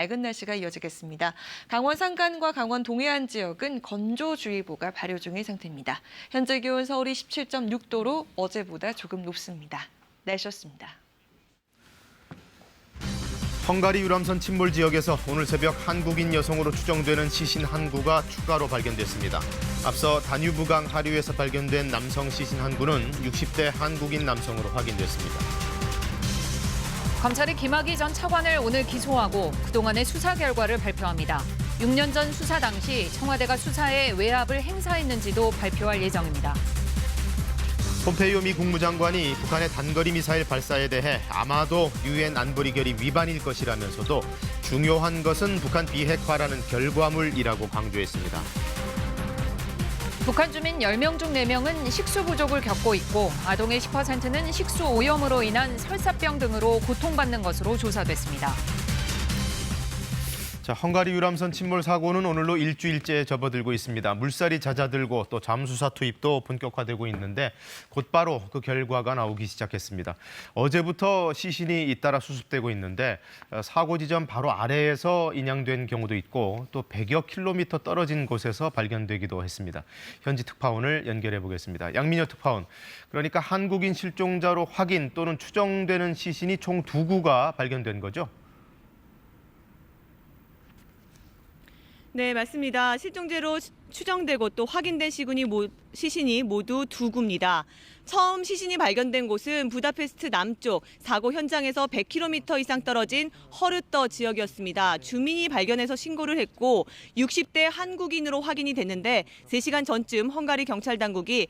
맑은 날씨가 이어지겠습니다. 강원 산간과 강원 동해안 지역은 건조주의보가 발효 중인 상태입니다. 현재 기온 서울이 17.6도로 어제보다 조금 높습니다. 날씨였습니다. 헝가리 유람선 침몰 지역에서 오늘 새벽 한국인 여성으로 추정되는 시신 한 구가 추가로 발견됐습니다. 앞서 다뉴브강 하류에서 발견된 남성 시신 한 구는 60대 한국인 남성으로 확인됐습니다. 검찰이 김학의 전 차관을 오늘 기소하고 그동안의 수사 결과를 발표합니다. 6년 전 수사 당시 청와대가 수사에 외압을 행사했는지도 발표할 예정입니다. 폼페이오 미 국무장관이 북한의 단거리 미사일 발사에 대해 아마도 유엔 안보리 결의 위반일 것이라면서도 중요한 것은 북한 비핵화라는 결과물이라고 강조했습니다. 북한 주민 10명 중 4명은 식수 부족을 겪고 있고 아동의 10%는 식수 오염으로 인한 설사병 등으로 고통받는 것으로 조사됐습니다. 자, 헝가리 유람선 침몰 사고는 오늘로 일주일째 접어들고 있습니다. 물살이 잦아들고 또 잠수사 투입도 본격화되고 있는데 곧바로 그 결과가 나오기 시작했습니다. 어제부터 시신이 잇따라 수습되고 있는데 사고 지점 바로 아래에서 인양된 경우도 있고 또 100여 킬로미터 떨어진 곳에서 발견되기도 했습니다. 현지 특파원을 연결해 보겠습니다. 양민여 특파원, 그러니까 한국인 실종자로 확인 또는 추정되는 시신이 총 2구가 발견된 거죠? 네, 맞습니다. 실종자로 추정되고 또 확인된 시신이 모두 2구입니다. 처음 시신이 발견된 곳은 부다페스트 남쪽 사고 현장에서 100km 이상 떨어진 허르떠 지역이었습니다. 주민이 발견해서 신고를 했고 60대 한국인으로 확인이 됐는데 3시간 전쯤 헝가리 경찰 당국이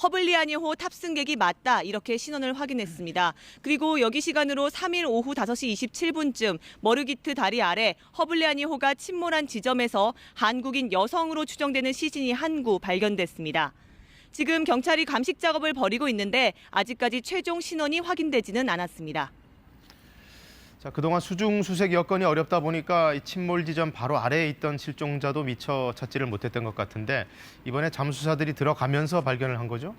허블리아니호 탑승객이 맞다 이렇게 신원을 확인했습니다. 그리고 여기 시간으로 3일 오후 5시 27분쯤 머르기트 다리 아래 허블리아니호가 침몰한 지점에서 한국인 여성으로 추정되는 시신이 한 구 발견됐습니다. 지금 경찰이 감식 작업을 벌이고 있는데 아직까지 최종 신원이 확인되지는 않았습니다. 자, 그동안 수중 수색 여건이 어렵다 보니까 이 침몰 지점 바로 아래에 있던 실종자도 미처 찾지를 못했던 것 같은데 이번에 잠수사들이 들어가면서 발견을 한 거죠?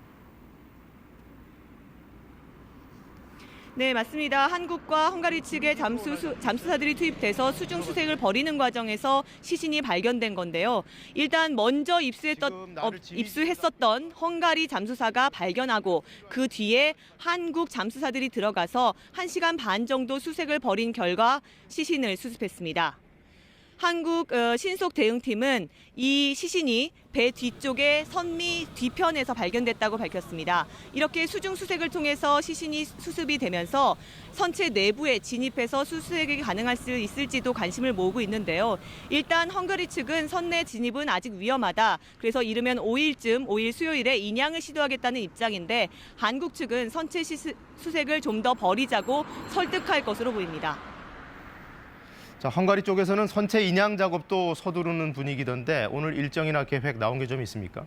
네, 맞습니다. 한국과 헝가리 측의 잠수사들이 투입돼서 수중 수색을 벌이는 과정에서 시신이 발견된 건데요. 일단 먼저 입수했었던 헝가리 잠수사가 발견하고 그 뒤에 한국 잠수사들이 들어가서 1시간 반 정도 수색을 벌인 결과 시신을 수습했습니다. 한국 신속 대응팀은 이 시신이 배 뒤쪽의 선미 뒤편에서 발견됐다고 밝혔습니다. 이렇게 수중 수색을 통해서 시신이 수습이 되면서 선체 내부에 진입해서 수색이 가능할 수 있을지도 관심을 모으고 있는데요. 일단 헝가리 측은 선내 진입은 아직 위험하다. 그래서 이르면 5일 수요일에 인양을 시도하겠다는 입장인데 한국 측은 선체 수색을 좀 더 벌이자고 설득할 것으로 보입니다. 자, 헝가리 쪽에서는 선체 인양 작업도 서두르는 분위기던데 오늘 일정이나 계획 나온 게 좀 있습니까?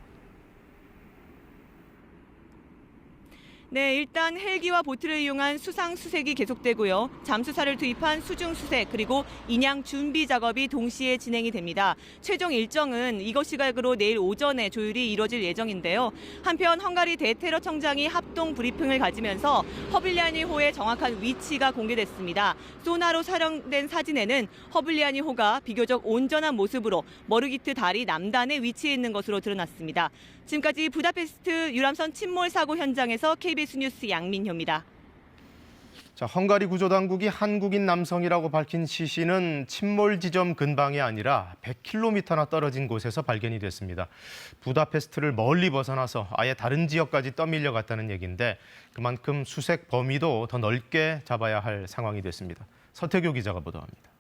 네, 일단 헬기와 보트를 이용한 수상 수색이 계속되고요. 잠수사를 투입한 수중 수색 그리고 인양 준비 작업이 동시에 진행이 됩니다. 최종 일정은 이것 시각으로 내일 오전에 조율이 이뤄질 예정인데요. 한편 헝가리 대테러 청장이 합동 브리핑을 가지면서 허블리아니호의 정확한 위치가 공개됐습니다. 소나로 촬영된 사진에는 허블리아니호가 비교적 온전한 모습으로 머르기트 다리 남단에 위치해 있는 것으로 드러났습니다. 지금까지 부다페스트 유람선 침몰 사고 현장에서 KBS 뉴스 양민효입니다. 자, 헝가리 구조당국이 한국인 남성이라고 밝힌 시신은 침몰 지점 근방이 아니라 100km나 떨어진 곳에서 발견이 됐습니다. 부다페스트를 멀리 벗어나서 아예 다른 지역까지 떠밀려 갔다는 얘기인데 그만큼 수색 범위도 더 넓게 잡아야 할 상황이 됐습니다. 서태교 기자가 보도합니다.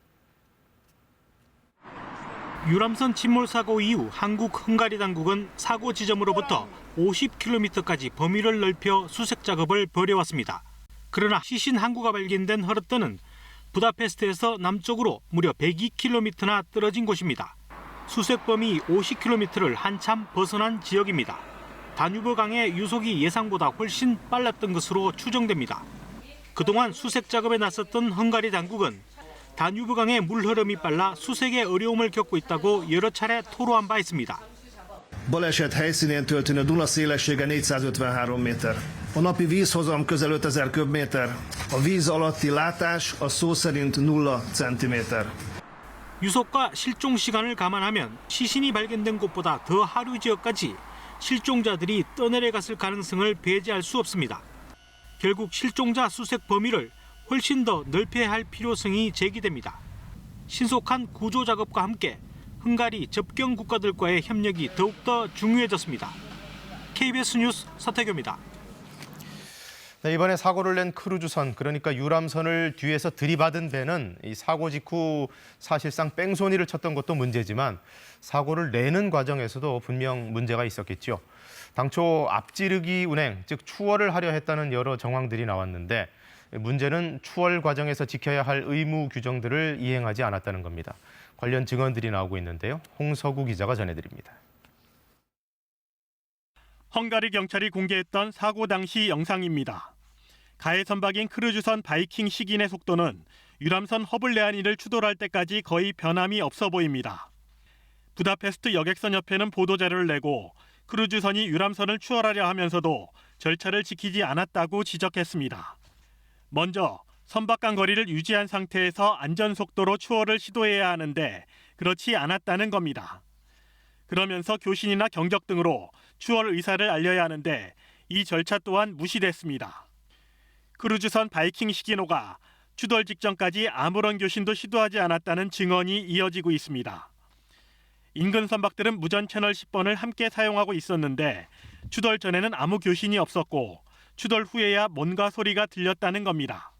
유람선 침몰 사고 이후 한국 헝가리 당국은 사고 지점으로부터 50km까지 범위를 넓혀 수색 작업을 벌여왔습니다. 그러나 시신 한 구가 발견된 허르뜨는 부다페스트에서 남쪽으로 무려 102km나 떨어진 곳입니다. 수색 범위 50km를 한참 벗어난 지역입니다. 다뉴브 강의 유속이 예상보다 훨씬 빨랐던 것으로 추정됩니다. 그동안 수색 작업에 나섰던 헝가리 당국은 다뉴브 강의 물 흐름이 빨라 수색에 어려움을 겪고 있다고 여러 차례 토로한 바 있습니다. Baleset helyszínén történő Duna szélessége 453 méter. A napi vízhozam közel 5000 köbméter. A víz alatti látás a szó szerint 0 centiméter. 유속과 실종 시간을 감안하면 시신이 발견된 곳보다 더 하류 지역까지 실종자들이 떠내려갔을 가능성을 배제할 수 없습니다. 결국 실종자 수색 범위를 훨씬 더 넓혀야 할 필요성이 제기됩니다. 신속한 구조 작업과 함께 헝가리 접경 국가들과의 협력이 더욱더 중요해졌습니다. KBS 뉴스 서태규입니다. 네, 이번에 사고를 낸 크루즈선, 그러니까 유람선을 뒤에서 들이받은 배는 이 사고 직후 사실상 뺑소니를 쳤던 것도 문제지만 사고를 내는 과정에서도 분명 문제가 있었겠죠. 당초 앞지르기 운행, 즉 추월을 하려 했다는 여러 정황들이 나왔는데 문제는 추월 과정에서 지켜야 할 의무 규정들을 이행하지 않았다는 겁니다. 관련 증언들이 나오고 있는데요. 홍서구 기자가 전해드립니다. 헝가리 경찰이 공개했던 사고 당시 영상입니다. 가해 선박인 크루즈선 바이킹 시긴의 속도는 유람선 허블레아니를 추돌할 때까지 거의 변함이 없어 보입니다. 부다페스트 여객선 협회는 보도자료를 내고 크루즈선이 유람선을 추월하려 하면서도 절차를 지키지 않았다고 지적했습니다. 먼저 선박간 거리를 유지한 상태에서 안전속도로 추월을 시도해야 하는데 그렇지 않았다는 겁니다. 그러면서 교신이나 경적 등으로 추월 의사를 알려야 하는데 이 절차 또한 무시됐습니다. 크루즈선 바이킹 시기노가 추돌 직전까지 아무런 교신도 시도하지 않았다는 증언이 이어지고 있습니다. 인근 선박들은 무전 채널 10번을 함께 사용하고 있었는데 추돌 전에는 아무 교신이 없었고 추돌 후에야 뭔가 소리가 들렸다는 겁니다.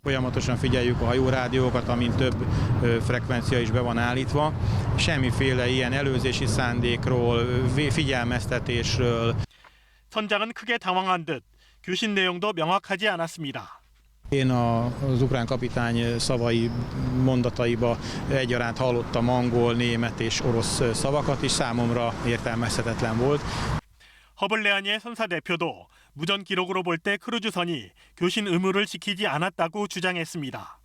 Folyamatosan figyeljük a hajórádiókat, amin több frekvencia is be van állítva. Semmiféle ilyen előzési szándékról, figyelmeztetésről. 선장은 크게 당황한 듯 교신 내용도 명확하지 않았습니다. Én az ukrán kapitány szavai mondataiba egyaránt hallottam angol, német és orosz szavakat is, számomra értelmezhetetlen volt. 허블레아니의 선사 대표도 무전 기록으로 볼 때 크루즈선이 교신 의무를 지키지 않았다고 주장했습니다.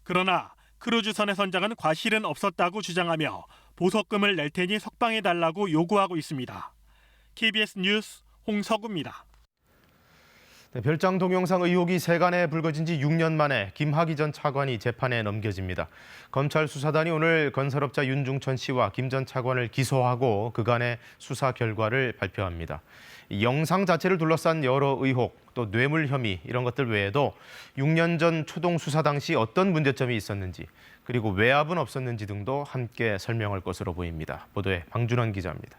그러나 크루즈선의 선장은 과실은 없었다고 주장하며 보석금을 낼 테니 석방해달라고 요구하고 있습니다. KBS 뉴스 홍서구입니다. 네, 별장 동영상 의혹이 세간에 불거진 지 6년 만에 김학의 전 차관이 재판에 넘겨집니다. 검찰 수사단이 오늘 건설업자 윤중천 씨와 김 전 차관을 기소하고 그간의 수사 결과를 발표합니다. 이 영상 자체를 둘러싼 여러 의혹, 또 뇌물 혐의 이런 것들 외에도 6년 전 초동 수사 당시 어떤 문제점이 있었는지, 그리고 외압은 없었는지 등도 함께 설명할 것으로 보입니다. 보도에 방준환 기자입니다.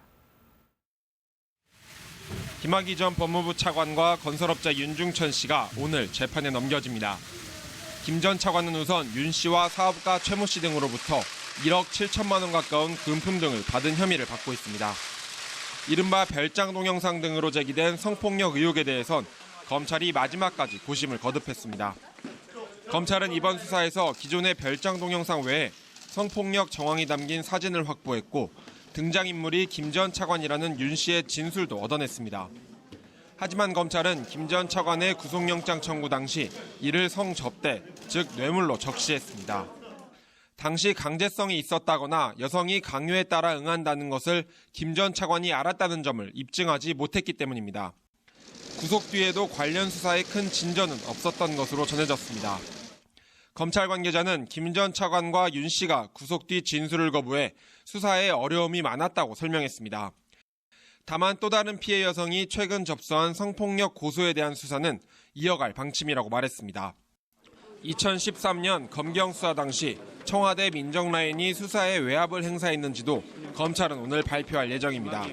김학의 전 법무부 차관과 건설업자 윤중천 씨가 오늘 재판에 넘겨집니다. 김 전 차관은 우선 윤 씨와 사업가 최모 씨 등으로부터 1억 7천만 원 가까운 금품 등을 받은 혐의를 받고 있습니다. 이른바 별장 동영상 등으로 제기된 성폭력 의혹에 대해선 검찰이 마지막까지 고심을 거듭했습니다. 검찰은 이번 수사에서 기존의 별장 동영상 외에 성폭력 정황이 담긴 사진을 확보했고 등장인물이 김 전 차관이라는 윤 씨의 진술도 얻어냈습니다. 하지만 검찰은 김 전 차관의 구속영장 청구 당시 이를 성접대, 즉 뇌물로 적시했습니다. 당시 강제성이 있었다거나 여성이 강요에 따라 응한다는 것을 김 전 차관이 알았다는 점을 입증하지 못했기 때문입니다. 구속 뒤에도 관련 수사에 큰 진전은 없었던 것으로 전해졌습니다. 검찰 관계자는 김 전 차관과 윤 씨가 구속 뒤 진술을 거부해 수사에 어려움이 많았다고 설명했습니다. 다만 또 다른 피해 여성이 최근 접수한 성폭력 고소에 대한 수사는 이어갈 방침이라고 말했습니다. 2013년 검경 수사 당시 청와대 민정라인이 수사에 외압을 행사했는지도 검찰은 오늘 발표할 예정입니다.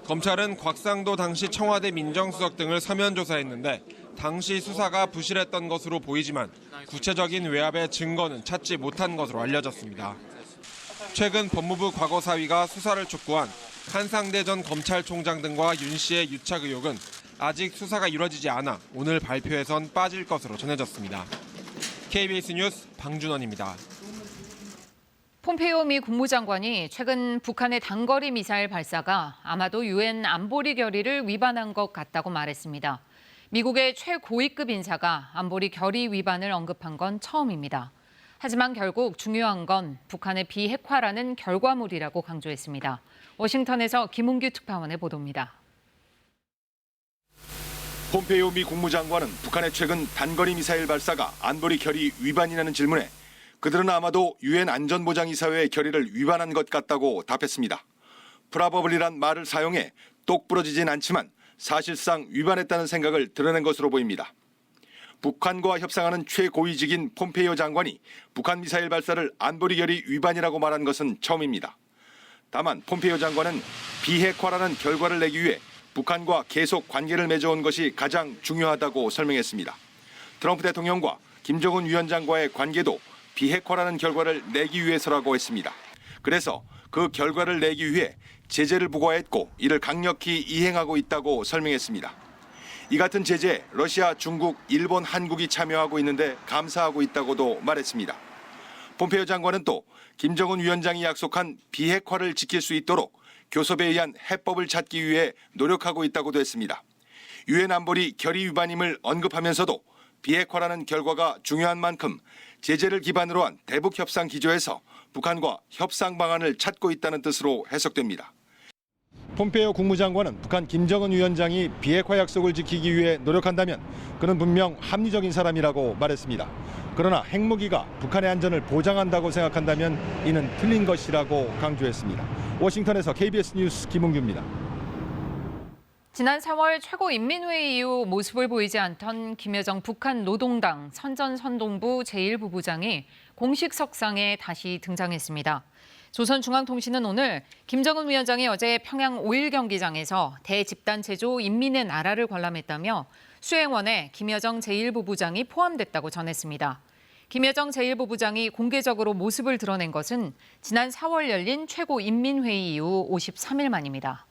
검찰은 곽상도 당시 청와대 민정수석 등을 서면 조사했는데 당시 수사가 부실했던 것으로 보이지만 구체적인 외압의 증거는 찾지 못한 것으로 알려졌습니다. 최근 법무부 과거사위가 수사를 촉구한 한상대 전 검찰총장 등과 윤 씨의 유착 의혹은 아직 수사가 이루어지지 않아 오늘 발표에선 빠질 것으로 전해졌습니다. KBS 뉴스 방준원입니다. 폼페이오 미 국무장관이 최근 북한의 단거리 미사일 발사가 아마도 유엔 안보리 결의를 위반한 것 같다고 말했습니다. 미국의 최고위급 인사가 안보리 결의 위반을 언급한 건 처음입니다. 하지만 결국 중요한 건 북한의 비핵화라는 결과물이라고 강조했습니다. 워싱턴에서 김웅규 특파원의 보도입니다. 폼페이오 미 국무장관은 북한의 최근 단거리 미사일 발사가 안보리 결의 위반이라는 질문에 그들은 아마도 유엔 안전보장이사회의 결의를 위반한 것 같다고 답했습니다. 프라버블리란 말을 사용해 똑부러지진 않지만 사실상 위반했다는 생각을 드러낸 것으로 보입니다. 북한과 협상하는 최고위직인 폼페이오 장관이 북한 미사일 발사를 안보리 결의 위반이라고 말한 것은 처음입니다. 다만 폼페이오 장관은 비핵화라는 결과를 내기 위해 북한과 계속 관계를 맺어온 것이 가장 중요하다고 설명했습니다. 트럼프 대통령과 김정은 위원장과의 관계도 비핵화라는 결과를 내기 위해서라고 했습니다. 그래서 그 결과를 내기 위해 제재를 부과했고 이를 강력히 이행하고 있다고 설명했습니다. 이 같은 제재에 러시아, 중국, 일본, 한국이 참여하고 있는데 감사하고 있다고도 말했습니다. 폼페이오 장관은 또 김정은 위원장이 약속한 비핵화를 지킬 수 있도록 교섭에 의한 해법을 찾기 위해 노력하고 있다고도 했습니다. 유엔 안보리 결의 위반임을 언급하면서도 비핵화라는 결과가 중요한 만큼 제재를 기반으로 한 대북 협상 기조에서 북한과 협상 방안을 찾고 있다는 뜻으로 해석됩니다. 폼페이오 국무장관은 북한 김정은 위원장이 비핵화 약속을 지키기 위해 노력한다면 그는 분명 합리적인 사람이라고 말했습니다. 그러나 핵무기가 북한의 안전을 보장한다고 생각한다면 이는 틀린 것이라고 강조했습니다. 워싱턴에서 KBS 뉴스 김은규입니다. 지난 4월 최고인민회의 이후 모습을 보이지 않던 김여정 북한 노동당 선전선동부 제1부부장이 공식 석상에 다시 등장했습니다. 조선중앙통신은 오늘 김정은 위원장이 어제 평양 5.1 경기장에서 대집단체조 인민의 나라를 관람했다며 수행원에 김여정 제1부부장이 포함됐다고 전했습니다. 김여정 제1부부장이 공개적으로 모습을 드러낸 것은 지난 4월 열린 최고인민회의 이후 53일 만입니다.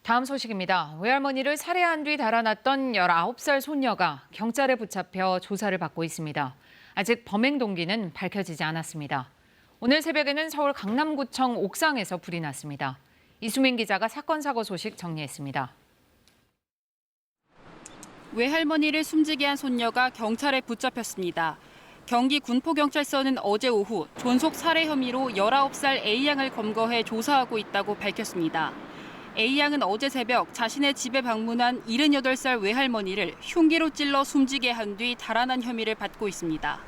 다음 소식입니다. 외할머니를 살해한 뒤 달아났던 19살 손녀가 경찰에 붙잡혀 조사를 받고 있습니다. 아직 범행 동기는 밝혀지지 않았습니다. 오늘 새벽에는 서울 강남구청 옥상에서 불이 났습니다. 이수민 기자가 사건 사고 소식 정리했습니다. 외할머니를 숨지게 한 손녀가 경찰에 붙잡혔습니다. 경기 군포경찰서는 어제 오후 존속 살해 혐의로 19살 A양을 검거해 조사하고 있다고 밝혔습니다. A양은 어제 새벽 자신의 집에 방문한 78살 외할머니를 흉기로 찔러 숨지게 한 뒤 달아난 혐의를 받고 있습니다.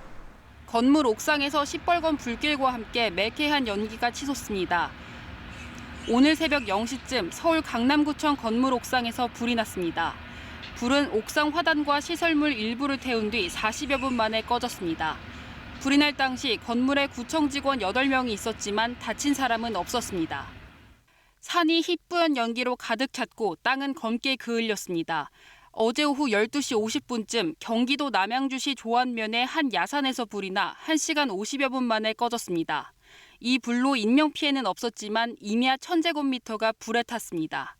건물 옥상에서 시뻘건 불길과 함께 매캐한 연기가 치솟습니다. 오늘 새벽 0시쯤 서울 강남구청 건물 옥상에서 불이 났습니다. 불은 옥상 화단과 시설물 일부를 태운 뒤 40여 분 만에 꺼졌습니다. 불이 날 당시 건물에 구청 직원 8명이 있었지만 다친 사람은 없었습니다. 산이 희뿌연 연기로 가득 찼고 땅은 검게 그을렸습니다. 어제 오후 12시 50분쯤 경기도 남양주시 조안면의 한 야산에서 불이 나 1시간 50여 분 만에 꺼졌습니다. 이 불로 인명피해는 없었지만 임야 1000제곱미터가 불에 탔습니다.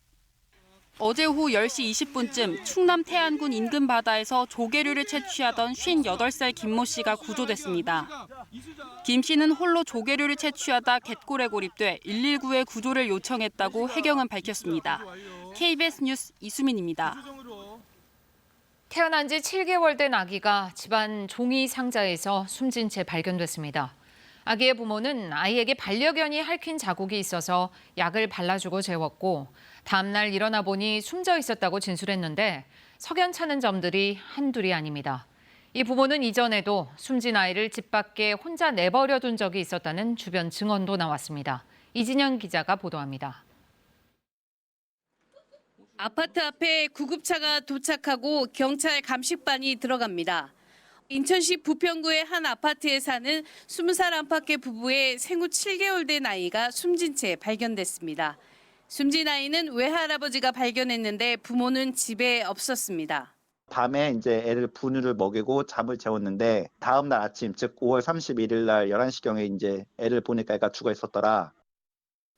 어제 오후 10시 20분쯤 충남 태안군 인근 바다에서 조개류를 채취하던 58살 김모 씨가 구조됐습니다. 김 씨는 홀로 조개류를 채취하다 갯골에 고립돼 119에 구조를 요청했다고 해경은 밝혔습니다. KBS 뉴스 이수민입니다. 태어난 지 7개월 된 아기가 집안 종이 상자에서 숨진 채 발견됐습니다. 아기의 부모는 아이에게 반려견이 핥힌 자국이 있어서 약을 발라주고 재웠고 다음 날 일어나 보니 숨져 있었다고 진술했는데 석연찮은 점들이 한둘이 아닙니다. 이 부모는 이전에도 숨진 아이를 집 밖에 혼자 내버려 둔 적이 있었다는 주변 증언도 나왔습니다. 이진영 기자가 보도합니다. 아파트 앞에 구급차가 도착하고 경찰 감식반이 들어갑니다. 인천시 부평구의 한 아파트에 사는 20살 안팎의 부부의 생후 7개월 된 아이가 숨진 채 발견됐습니다. 숨진 아이는 외할아버지가 발견했는데 부모는 집에 없었습니다. 밤에 이제 애를 분유를 먹이고 잠을 재웠는데 다음 날 아침 즉 5월 31일 날 11시경에 이제 애를 보니까 애가 죽어 있었더라.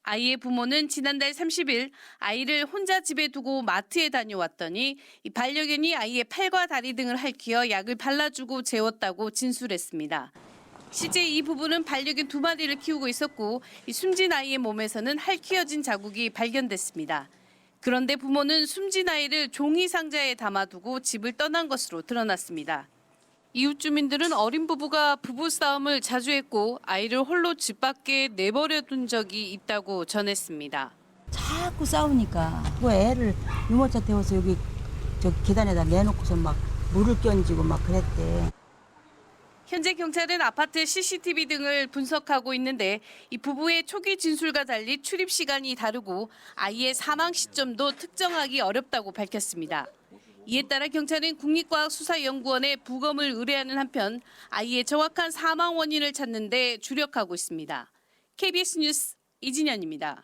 아이의 부모는 지난달 30일 아이를 혼자 집에 두고 마트에 다녀왔더니 이 반려견이 아이의 팔과 다리 등을 핥혀 약을 발라주고 재웠다고 진술했습니다. 실제 이 부부는 반려견 2마리를 키우고 있었고 이 숨진 아이의 몸에서는 핥혀진 자국이 발견됐습니다. 그런데 부모는 숨진 아이를 종이 상자에 담아두고 집을 떠난 것으로 드러났습니다. 이웃 주민들은 어린 부부가 부부싸움을 자주 했고 아이를 홀로 집 밖에 내버려 둔 적이 있다고 전했습니다. 자꾸 싸우니까 그 애를 유모차 태워서 여기 저 계단에다 내놓고서 막 물을 끼얹고 막 그랬대. 현재 경찰은 아파트 CCTV 등을 분석하고 있는데 이 부부의 초기 진술과 달리 출입 시간이 다르고 아이의 사망 시점도 특정하기 어렵다고 밝혔습니다. 이에 따라 경찰은 국립과학수사연구원에 부검을 의뢰하는 한편 아이의 정확한 사망 원인을 찾는 데 주력하고 있습니다. KBS 뉴스 이진현입니다.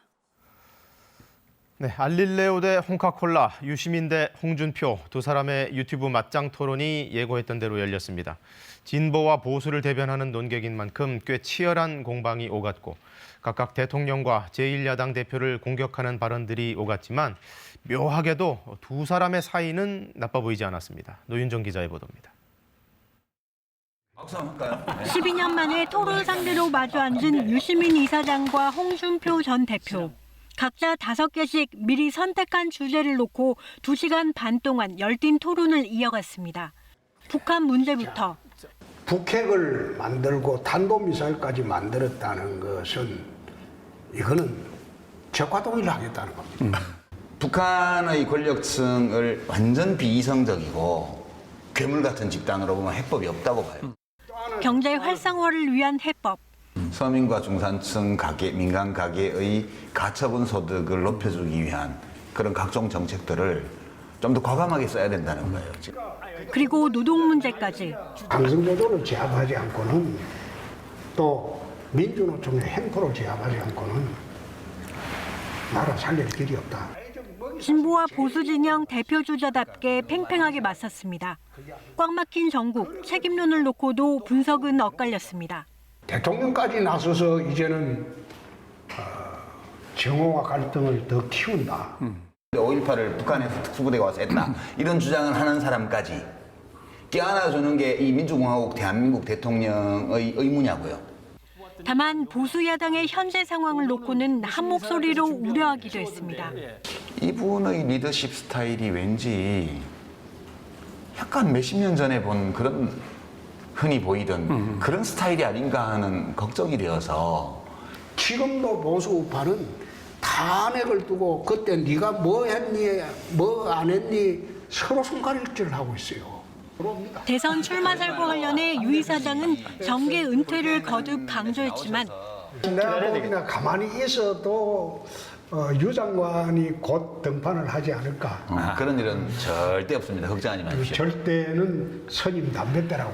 네, 알릴레오 대 홍카콜라, 유시민 대 홍준표 두 사람의 유튜브 맞짱 토론이 예고했던 대로 열렸습니다. 진보와 보수를 대변하는 논객인 만큼 꽤 치열한 공방이 오갔고 각각 대통령과 제1야당 대표를 공격하는 발언들이 오갔지만 묘하게도 두 사람의 사이는 나빠 보이지 않았습니다. 노윤정 기자의 보도입니다. 12년 만에 토론 상대로 마주 앉은 유시민 이사장과 홍준표 전 대표. 각자 5개씩 미리 선택한 주제를 놓고 2시간 반 동안 열띤 토론을 이어갔습니다. 북한 문제부터. 북핵을 만들고 탄도미사일까지 만들었다는 것은 이거는 적화동의를 하겠다는 겁니다. 북한의 권력층을 완전 비이성적이고 괴물 같은 집단으로 보면 해법이 없다고 봐요. 경제 활성화를 위한 해법. 서민과 중산층 가계, 민간 가계의 가처분 소득을 높여주기 위한 그런 각종 정책들을 좀 더 과감하게 써야 된다는 거예요. 그리고 노동 문제까지. 강성조조를 제압하지 않고는 또 민주노총의 횡포를 제압하지 않고는 나라 살릴 길이 없다. 진보와 보수 진영 대표 주자답게 팽팽하게 맞섰습니다. 꽉 막힌 전국, 책임론을 놓고도 분석은 엇갈렸습니다. 대통령까지 나서서 이제는 정오와 갈등을 더 키운다. 5.18을 북한에서 특수부대가 와서 했다. 이런 주장을 하는 사람까지 껴안아주는 게 이 민주공화국 대한민국 대통령의 의무냐고요. 다만 보수 야당의 현재 상황을 놓고는 한 목소리로 우려하기도 했습니다. 이분의 리더십 스타일이 왠지 약간 몇십 년 전에 본 그런 흔히 보이던 그런 스타일이 아닌가 하는 걱정이 되어서 지금도 보수 우파는 탄핵을 두고 그때 네가 뭐 했니 뭐 안 했니 서로 손가락질을 하고 있어요. 대선 출마설과 관련해 유 이사장은 정계 은퇴를 거듭 강조했지만 내가 보기나 가만히 있어도 유 장관이 곧 등판을 하지 않을까. 그런 일은 절대 없습니다. 걱정하지 마십시오. 절대는 선임 담뱃대라고.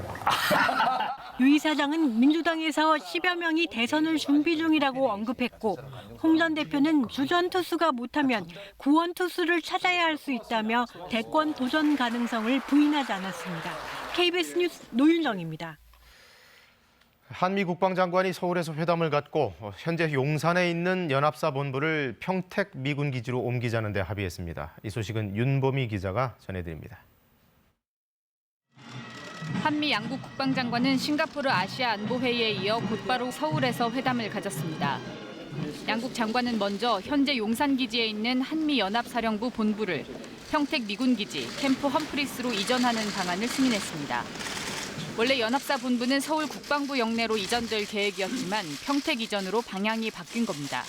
유 이사장은 민주당에서 10여 명이 대선을 준비 중이라고 언급했고 홍 전 대표는 주전 투수가 못하면 구원 투수를 찾아야 할 수 있다며 대권 도전 가능성을 부인하지 않았습니다. KBS 뉴스 노윤정입니다. 한미 국방장관이 서울에서 회담을 갖고 현재 용산에 있는 연합사 본부를 평택 미군 기지로 옮기자는 데 합의했습니다. 이 소식은 윤보미 기자가 전해드립니다. 한미 양국 국방장관은 싱가포르 아시아 안보회의에 이어 곧바로 서울에서 회담을 가졌습니다. 양국 장관은 먼저 현재 용산기지에 있는 한미연합사령부 본부를 평택 미군기지 캠프 험프리스로 이전하는 방안을 승인했습니다. 원래 연합사 본부는 서울 국방부 영내로 이전될 계획이었지만 평택 이전으로 방향이 바뀐 겁니다.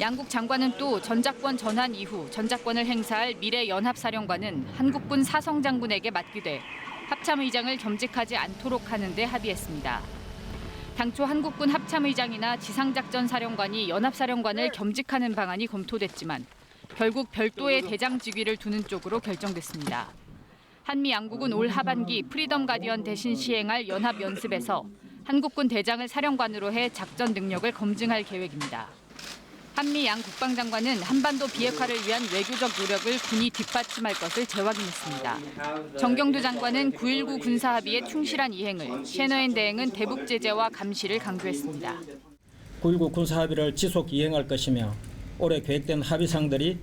양국 장관은 또 전작권 전환 이후 전작권을 행사할 미래 연합사령관은 한국군 사성장군에게 맡기되 합참의장을 겸직하지 않도록 하는 데 합의했습니다. 당초 한국군 합참의장이나 지상작전사령관이 연합사령관을 겸직하는 방안이 검토됐지만 결국 별도의 대장 직위를 두는 쪽으로 결정됐습니다. 한미 양국은 올 하반기 프리덤 가디언 대신 시행할 연합 연습에서 한국군 대장을 사령관으로 해 작전 능력을 검증할 계획입니다. 한미 양 국방장관은 한반도 비핵화를 위한 외교적 노력을 군이 뒷받침할 것을 재확인했습니다. 정경두 장관은 9.19 군사합의의 충실한 이행을, 셰너엔 대행은 대북 제재와 감시를 강조했습니다. 9.19 군사합의를 지속 이행할 것이며 올해 계획된 합의사항들이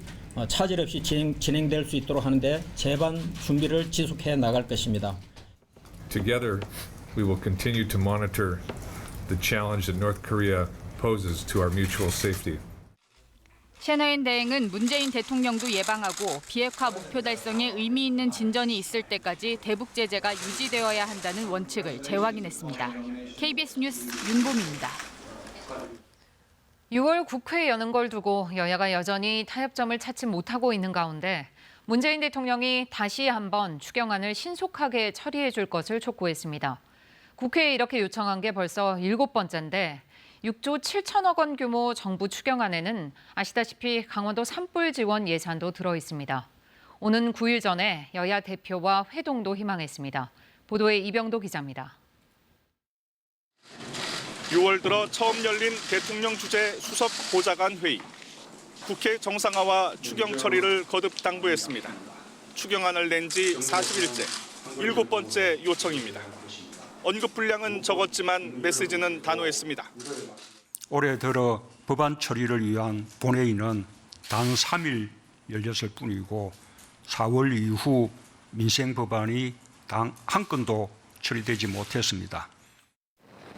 차질 없이 진행될 수 있도록 하는데 제반 준비를 지속해 나갈 것입니다. Together, we will continue to monitor the challenge that North Korea poses to our mutual safety. 셰너엔 대행은 문재인 대통령도 예방하고 비핵화 목표 달성에 의미 있는 진전이 있을 때까지 대북 제재가 유지되어야 한다는 원칙을 재확인했습니다. KBS 뉴스 윤봄입니다. 6월 국회 여는 걸 두고 여야가 여전히 타협점을 찾지 못하고 있는 가운데 문재인 대통령이 다시 한번 추경안을 신속하게 처리해 줄 것을 촉구했습니다. 국회에 이렇게 요청한 게 벌써 7번째인데 6조 7천억 원 규모 정부 추경안에는 아시다시피 강원도 산불 지원 예산도 들어 있습니다. 오는 9일 전에 여야 대표와 회동도 희망했습니다. 보도에 이병도 기자입니다. 6월 들어 처음 열린 대통령 주재 수석 보좌관 회의. 국회 정상화와 추경 처리를 거듭 당부했습니다. 추경안을 낸 지 40일째, 7번째 요청입니다. 언급 분량은 적었지만 메시지는 단호했습니다. 올해 들어 법안 처리를 위한 본회의는 단 3일 열렸을 뿐이고 4월 이후 민생 법안이 단 한 건도 처리되지 못했습니다.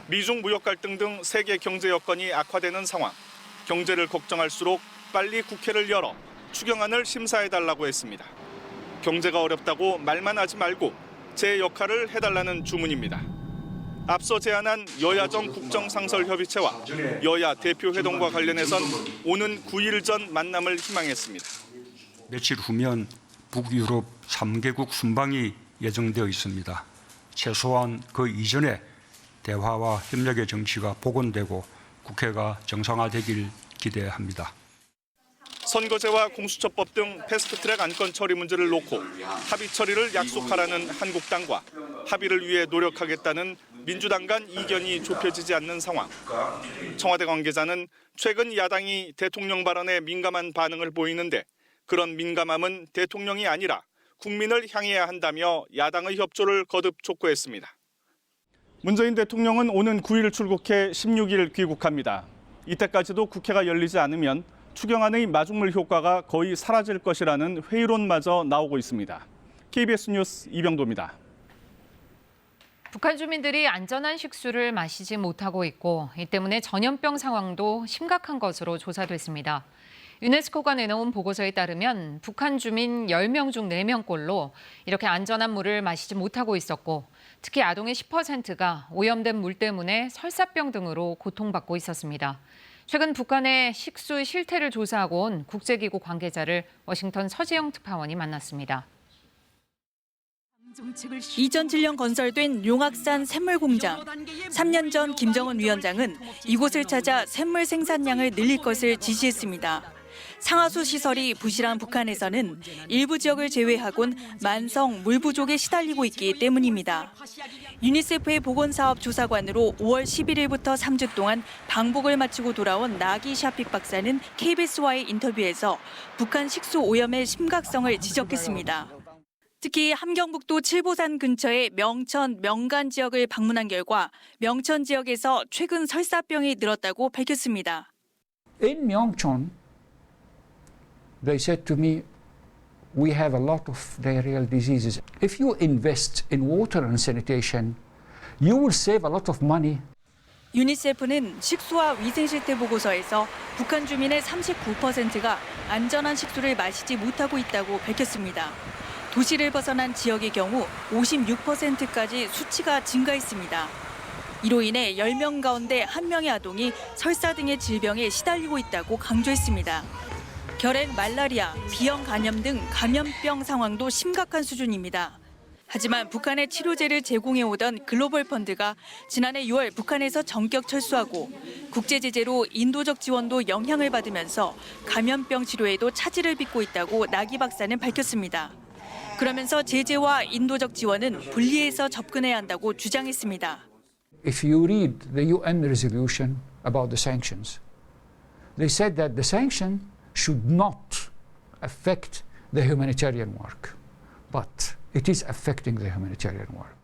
미중 무역 갈등 등 세계 경제 여건이 악화되는 상황. 경제를 걱정할수록 빨리 국회를 열어 추경안을 심사해달라고 했습니다. 경제가 어렵다고 말만 하지 말고 제 역할을 해달라는 주문입니다. 앞서 제안한 여야정 국정상설협의체와 여야 대표회동과 관련해선 오는 9일 전 만남을 희망했습니다. 며칠 후면 북유럽 3개국 순방이 예정되어 있습니다. 최소한 그 이전에 대화와 협력의 정치가 복원되고 국회가 정상화되길 기대합니다. 선거제와 공수처법 등 패스트트랙 안건 처리 문제를 놓고 합의 처리를 약속하라는 한국당과 합의를 위해 노력하겠다는 민주당 간 이견이 좁혀지지 않는 상황. 청와대 관계자는 최근 야당이 대통령 발언에 민감한 반응을 보이는데 그런 민감함은 대통령이 아니라 국민을 향해야 한다며 야당의 협조를 거듭 촉구했습니다. 문재인 대통령은 오는 9일 출국해 16일 귀국합니다. 이때까지도 국회가 열리지 않으면 추경안의 마중물 효과가 거의 사라질 것이라는 회의론마저 나오고 있습니다. KBS 뉴스 이병도입니다. 북한 주민들이 안전한 식수를 마시지 못하고 있고 이 때문에 전염병 상황도 심각한 것으로 조사됐습니다. 유네스코가 내놓은 보고서에 따르면 북한 주민 10명 중 4명꼴로 이렇게 안전한 물을 마시지 못하고 있었고 특히 아동의 10%가 오염된 물 때문에 설사병 등으로 고통받고 있었습니다. 최근 북한의 식수 실태를 조사하고 온 국제기구 관계자를 워싱턴 서지영 특파원이 만났습니다. 2007년 건설된 용악산 샘물 공장. 3년 전 김정은 위원장은 이곳을 찾아 샘물 생산량을 늘릴 것을 지시했습니다. 상하수 시설이 부실한 북한에서는 일부 지역을 제외하곤 만성 물 부족에 시달리고 있기 때문입니다. 유니세프의 보건사업 조사관으로 5월 11일부터 3주 동안 방북을 마치고 돌아온 나기 샤픽 박사는 KBS와의 인터뷰에서 북한 식수 오염의 심각성을 지적했습니다. 특히 함경북도 칠보산 근처의 명천, 명간 지역을 방문한 결과 명천 지역에서 최근 설사병이 늘었다고 밝혔습니다. In Myeongchon, they said to me, we have a lot of diarrheal diseases. If you invest in water and sanitation, you will save a lot of money. 유니세프는 식수와 위생실태 보고서에서 북한 주민의 39%가 안전한 식수를 마시지 못하고 있다고 밝혔습니다. 도시를 벗어난 지역의 경우 56%까지 수치가 증가했습니다. 이로 인해 10명 가운데 1명의 아동이 설사 등의 질병에 시달리고 있다고 강조했습니다. 결핵, 말라리아, 비형 간염 등 감염병 상황도 심각한 수준입니다. 하지만 북한에 치료제를 제공해오던 글로벌 펀드가 지난해 6월 북한에서 전격 철수하고 국제 제재로 인도적 지원도 영향을 받으면서 감염병 치료에도 차질을 빚고 있다고 나기 박사는 밝혔습니다. 그러면서 제재와 인도적 지원은 분리해서 접근해야 한다고 주장했습니다. If you read the UN resolution about the sanctions, they said that the sanction should not affect the humanitarian work, but it is affecting the humanitarian work.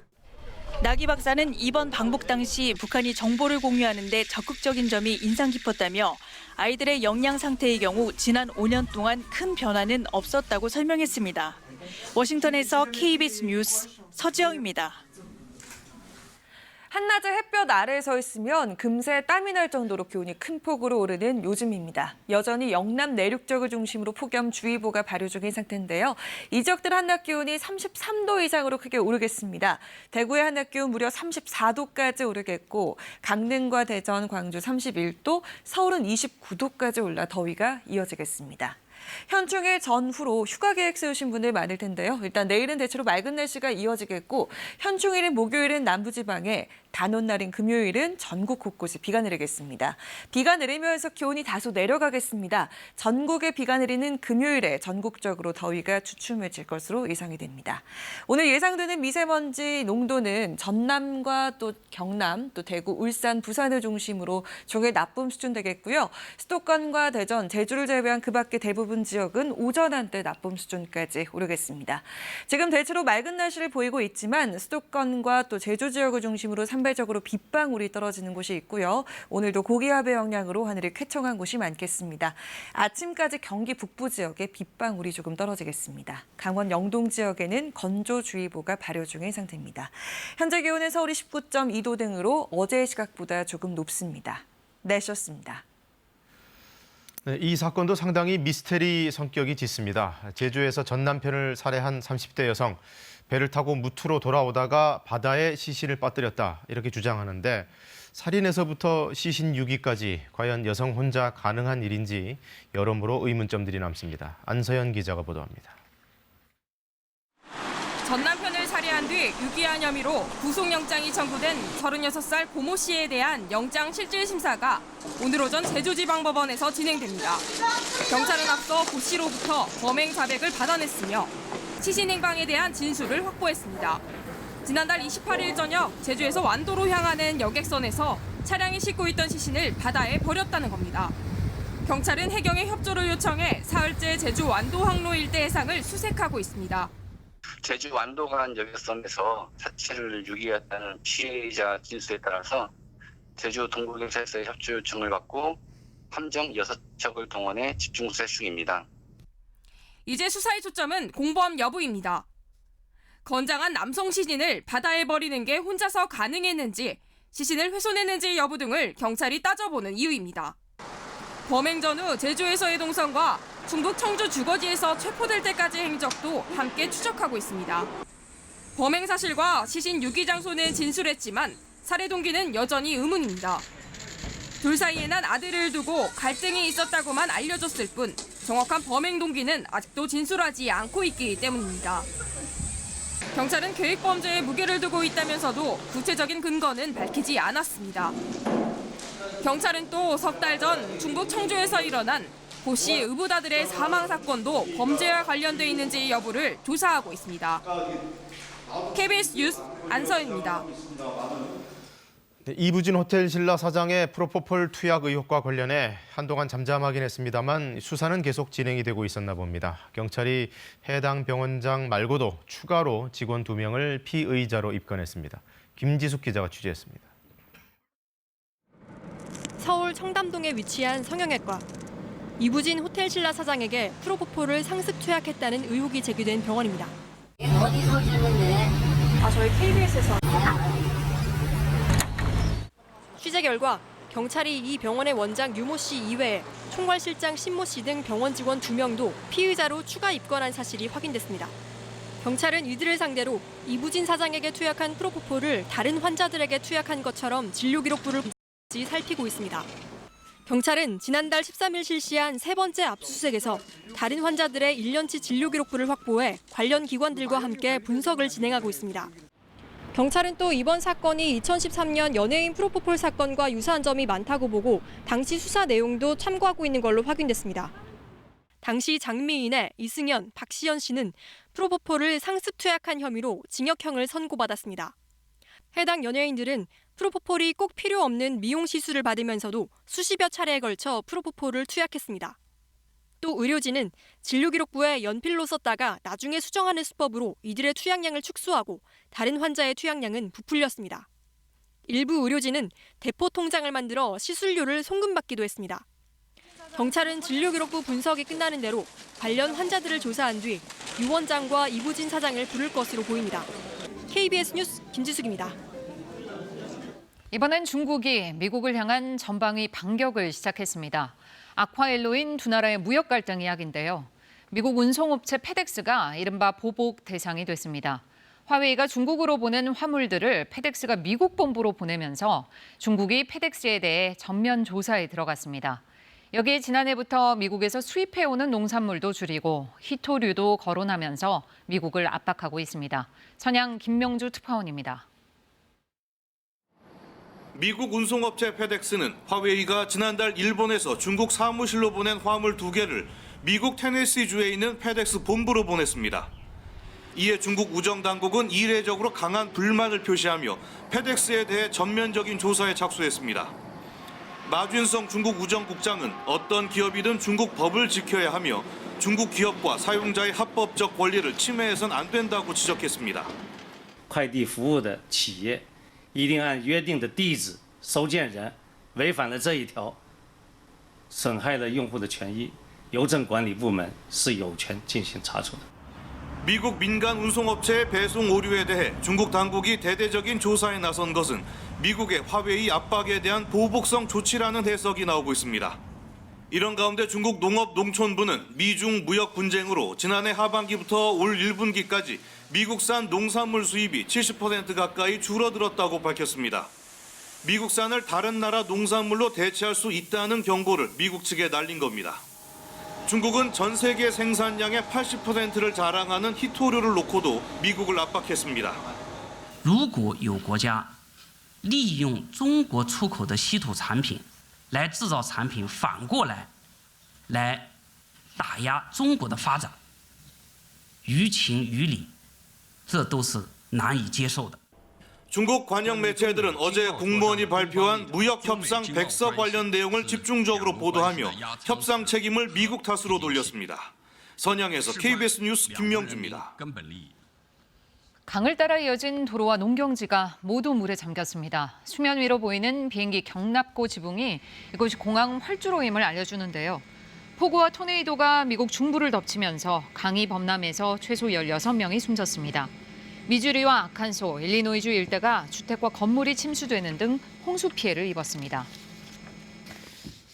나기 박사는 이번 방북 당시 북한이 정보를 공유하는 데 적극적인 점이 인상 깊었다며 아이들의 영양 상태의 경우 지난 5년 동안 큰 변화는 없었다고 설명했습니다. 워싱턴에서 KBS 뉴스 서지영입니다. 한낮에 햇볕 아래에 서 있으면 금세 땀이 날 정도로 기온이 큰 폭으로 오르는 요즘입니다. 여전히 영남 내륙 지역을 중심으로 폭염주의보가 발효 중인 상태인데요. 이 지역들 한낮 기온이 33도 이상으로 크게 오르겠습니다. 대구의 한낮 기온 무려 34도까지 오르겠고 강릉과 대전, 광주 31도, 서울은 29도까지 올라 더위가 이어지겠습니다. 현충일 전후로 휴가 계획 세우신 분들 많을 텐데요. 일단 내일은 대체로 맑은 날씨가 이어지겠고 현충일인 목요일은 남부지방에 단오날인 금요일은 전국 곳곳에 비가 내리겠습니다. 비가 내리면서 기온이 다소 내려가겠습니다. 전국에 비가 내리는 금요일에 전국적으로 더위가 주춤해질 것으로 예상이 됩니다. 오늘 예상되는 미세먼지 농도는 전남과 또 경남, 또 대구, 울산, 부산을 중심으로 종일 나쁨 수준 되겠고요. 수도권과 대전, 제주를 제외한 그 밖의 대부분 지역은 오전 한때 나쁨 수준까지 오르겠습니다. 지금 대체로 맑은 날씨를 보이고 있지만 수도권과 또 제주 지역을 중심으로 산발적으로 빗방울이 떨어지는 곳이 있고요. 오늘도 고기압의 영향으로 하늘이 쾌청한 곳이 많겠습니다. 아침까지 경기 북부 지역에 빗방울이 조금 떨어지겠습니다. 강원 영동 지역에는 건조주의보가 발효 중인 상태입니다. 현재 기온은 서울이 19.2도 등으로 어제의 시각보다 조금 높습니다. 내셨습니다. 네, 이 사건도 상당히 미스테리 성격이 짙습니다. 제주에서 전 남편을 살해한 30대 여성, 배를 타고 무트로 돌아오다가 바다에 시신을 빠뜨렸다 이렇게 주장하는데 살인에서부터 시신 유기까지 과연 여성 혼자 가능한 일인지 여러모로 의문점들이 남습니다. 안서연 기자가 보도합니다. 전 남편을 살해한 뒤 유기한 혐의로 구속영장이 청구된 36살 고모 씨에 대한 영장실질심사가 오늘 오전 제주지방법원에서 진행됩니다. 경찰은 앞서 고 씨로부터 범행 자백을 받아냈으며 시신 행방에 대한 진술을 확보했습니다. 지난달 28일 저녁 제주에서 완도로 향하는 여객선에서 차량이 싣고 있던 시신을 바다에 버렸다는 겁니다. 경찰은 해경에 협조를 요청해 사흘째 제주 완도 항로 일대 해상을 수색하고 있습니다. 제주 완도 간 여객선에서 사체를 유기했다는 피해자 진술에 따라서 제주 동부경찰서의 협조 요청을 받고 함정 6척을 동원해 집중수사 중입니다. 이제 수사의 초점은 공범 여부입니다. 건장한 남성 시신을 바다에 버리는 게 혼자서 가능했는지, 시신을 훼손했는지 여부 등을 경찰이 따져보는 이유입니다. 범행 전후 제주에서의 동선과 충북 청주 주거지에서 체포될 때까지의 행적도 함께 추적하고 있습니다. 범행 사실과 시신 유기 장소는 진술했지만 살해 동기는 여전히 의문입니다. 둘 사이에 난 아들을 두고 갈등이 있었다고만 알려졌을 뿐 정확한 범행 동기는 아직도 진술하지 않고 있기 때문입니다. 경찰은 계획범죄에 무게를 두고 있다면서도 구체적인 근거는 밝히지 않았습니다. 경찰은 또 석 달 전 중국 청주에서 일어난 고 씨 의붓아들의 사망 사건도 범죄와 관련돼 있는지 여부를 조사하고 있습니다. KBS 뉴스 안서연입니다. 네, 이부진 호텔 신라 사장의 프로포폴 투약 의혹과 관련해 한동안 잠잠하긴 했습니다만 수사는 계속 진행이 되고 있었나 봅니다. 경찰이 해당 병원장 말고도 추가로 직원 2명을 피의자로 입건했습니다. 김지숙 기자가 취재했습니다. 서울 청담동에 위치한 성형외과. 이부진 호텔 신라 사장에게 프로포폴을 상습 투약했다는 의혹이 제기된 병원입니다. 어디서 오셨는데? 저희 KBS에서. 취재 결과 경찰이 이 병원의 원장 유모 씨 이외에 총괄실장 신모 씨 등 병원 직원 2명도 피의자로 추가 입건한 사실이 확인됐습니다. 경찰은 이들을 상대로 이부진 사장에게 투약한 프로포폴을 다른 환자들에게 투약한 것처럼 진료기록부를 살피고 있습니다. 경찰은 지난달 13일 실시한 세 번째 압수수색에서 다른 환자들의 1년치 진료기록부를 확보해 관련 기관들과 함께 분석을 진행하고 있습니다. 경찰은 또 이번 사건이 2013년 연예인 프로포폴 사건과 유사한 점이 많다고 보고 당시 수사 내용도 참고하고 있는 걸로 확인됐습니다. 당시 장미인의 이승연, 박시연 씨는 프로포폴을 상습 투약한 혐의로 징역형을 선고받았습니다. 해당 연예인들은 프로포폴이 꼭 필요 없는 미용 시술을 받으면서도 수십여 차례에 걸쳐 프로포폴을 투약했습니다. 또 의료진은 진료기록부에 연필로 썼다가 나중에 수정하는 수법으로 이들의 투약량을 축소하고 다른 환자의 투약량은 부풀렸습니다. 일부 의료진은 대포 통장을 만들어 시술료를 송금받기도 했습니다. 경찰은 진료기록부 분석이 끝나는 대로 관련 환자들을 조사한 뒤 유 원장과 이부진 사장을 부를 것으로 보입니다. KBS 뉴스 김지숙입니다. 이번엔 중국이 미국을 향한 전방위 반격을 시작했습니다. 악화일로인 두 나라의 무역 갈등 이야기인데요. 미국 운송업체 페덱스가 이른바 보복 대상이 됐습니다. 화웨이가 중국으로 보낸 화물들을 페덱스가 미국 본부로 보내면서 중국이 페덱스에 대해 전면 조사에 들어갔습니다. 여기에 지난해부터 미국에서 수입해오는 농산물도 줄이고 희토류도 거론하면서 미국을 압박하고 있습니다. 선양 김명주 특파원입니다. 미국 운송업체 페덱스는 화웨이가 지난달 일본에서 중국 사무실로 보낸 화물 2개를 미국 테네시주에 있는 페덱스 본부로 보냈습니다. 이에 중국 우정당국은 이례적으로 강한 불만을 표시하며 페덱스에 대해 전면적인 조사에 착수했습니다. 마준성 중국 우정국장은 어떤 기업이든 중국 법을 지켜야 하며 중국 기업과 사용자의 합법적 권리를 침해해서는 안 된다고 지적했습니다. 快递服务的企业一定按约定的地址收件人违反了这一条，损害了用户的权益，邮政管理部门是有权进行查处的。 미국 민간 운송업체의 배송 오류에 대해 중국 당국이 대대적인 조사에 나선 것은 미국의 화웨이 압박에 대한 보복성 조치라는 해석이 나오고 있습니다. 이런 가운데 중국 농업농촌부는 미중 무역 분쟁으로 지난해 하반기부터 올 1분기까지 미국산 농산물 수입이 70% 가까이 줄어들었다고 밝혔습니다. 미국산을 다른 나라 농산물로 대체할 수 있다는 경고를 미국 측에 날린 겁니다. 중국은 전 세계 생산량의 80%를 자랑하는 히토류를 놓고도 미국을 압박했습니다. 如果有国家利用中国出口的稀土产品来制造产品，反过来打压中国的发展，于情于理，这都是难以接受的。 중국 관영 매체들은 어제 공무원이 발표한 무역 협상 백서 관련 내용을 집중적으로 보도하며 협상 책임을 미국 탓으로 돌렸습니다. 선양에서 KBS 뉴스 김명주입니다. 강을 따라 이어진 도로와 농경지가 모두 물에 잠겼습니다. 수면 위로 보이는 비행기 경납고 지붕이 이곳이 공항 활주로임을 알려주는데요. 폭우와 토네이도가 미국 중부를 덮치면서 강이 범람해서 최소 16명이 숨졌습니다. 미주리와 아칸소, 일리노이주 일대가 주택과 건물이 침수되는 등 홍수 피해를 입었습니다.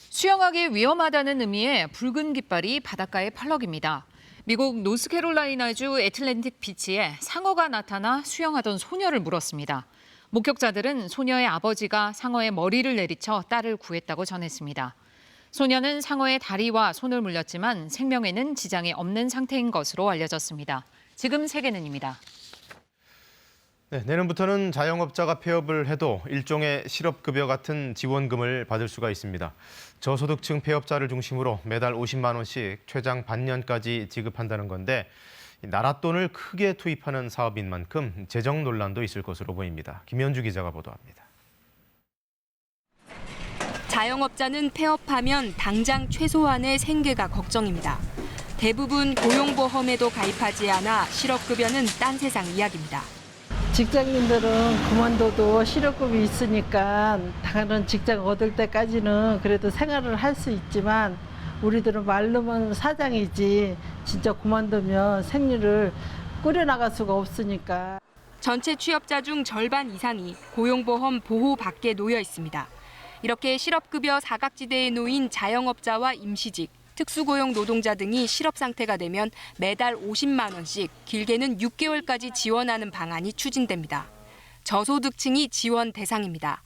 수영하기 위험하다는 의미의 붉은 깃발이 바닷가에 펄럭입니다. 미국 노스캐롤라이나주 애틀랜틱 비치에 상어가 나타나 수영하던 소녀를 물었습니다. 목격자들은 소녀의 아버지가 상어의 머리를 내리쳐 딸을 구했다고 전했습니다. 소녀는 상어의 다리와 손을 물렸지만 생명에는 지장이 없는 상태인 것으로 알려졌습니다. 지금 세계는입니다. 네, 내년부터는 자영업자가 폐업을 해도 일종의 실업급여 같은 지원금을 받을 수가 있습니다. 저소득층 폐업자를 중심으로 매달 50만 원씩 최장 반년까지 지급한다는 건데 나라 돈을 크게 투입하는 사업인 만큼 재정 논란도 있을 것으로 보입니다. 김현주 기자가 보도합니다. 자영업자는 폐업하면 당장 최소한의 생계가 걱정입니다. 대부분 고용보험에도 가입하지 않아 실업급여는 딴 세상 이야기입니다. 직장인들은 그만둬도 실업급이 있으니까 다른 직장 얻을 때까지는 그래도 생활을 할 수 있지만 우리들은 말로만 사장이지 진짜 그만두면 생리를 꾸려나갈 수가 없으니까. 전체 취업자 중 절반 이상이 고용보험 보호 밖에 놓여 있습니다. 이렇게 실업급여 사각지대에 놓인 자영업자와 임시직, 특수고용 노동자 등이 실업 상태가 되면 매달 50만 원씩 길게는 6개월까지 지원하는 방안이 추진됩니다. 저소득층이 지원 대상입니다.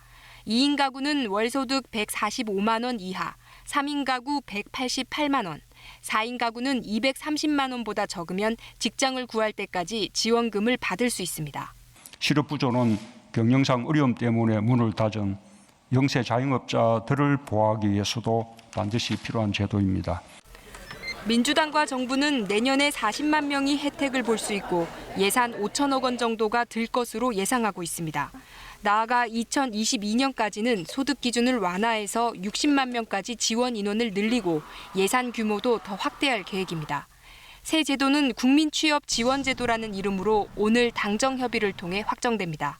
2인 가구는 월소득 145만 원 이하, 3인 가구 188만 원, 4인 가구는 230만 원보다 적으면 직장을 구할 때까지 지원금을 받을 수 있습니다. 실업 부조는 경영상 어려움 때문에 문을 닫은 영세 자영업자들을 보호하기 위해서도 반드시 필요한 제도입니다. 민주당과 정부는 내년에 40만 명이 혜택을 볼 수 있고 예산 5천억 원 정도가 들 것으로 예상하고 있습니다. 나아가 2022년까지는 소득 기준을 완화해서 60만 명까지 지원 인원을 늘리고 예산 규모도 더 확대할 계획입니다. 새 제도는 국민취업지원제도라는 이름으로 오늘 당정 협의를 통해 확정됩니다.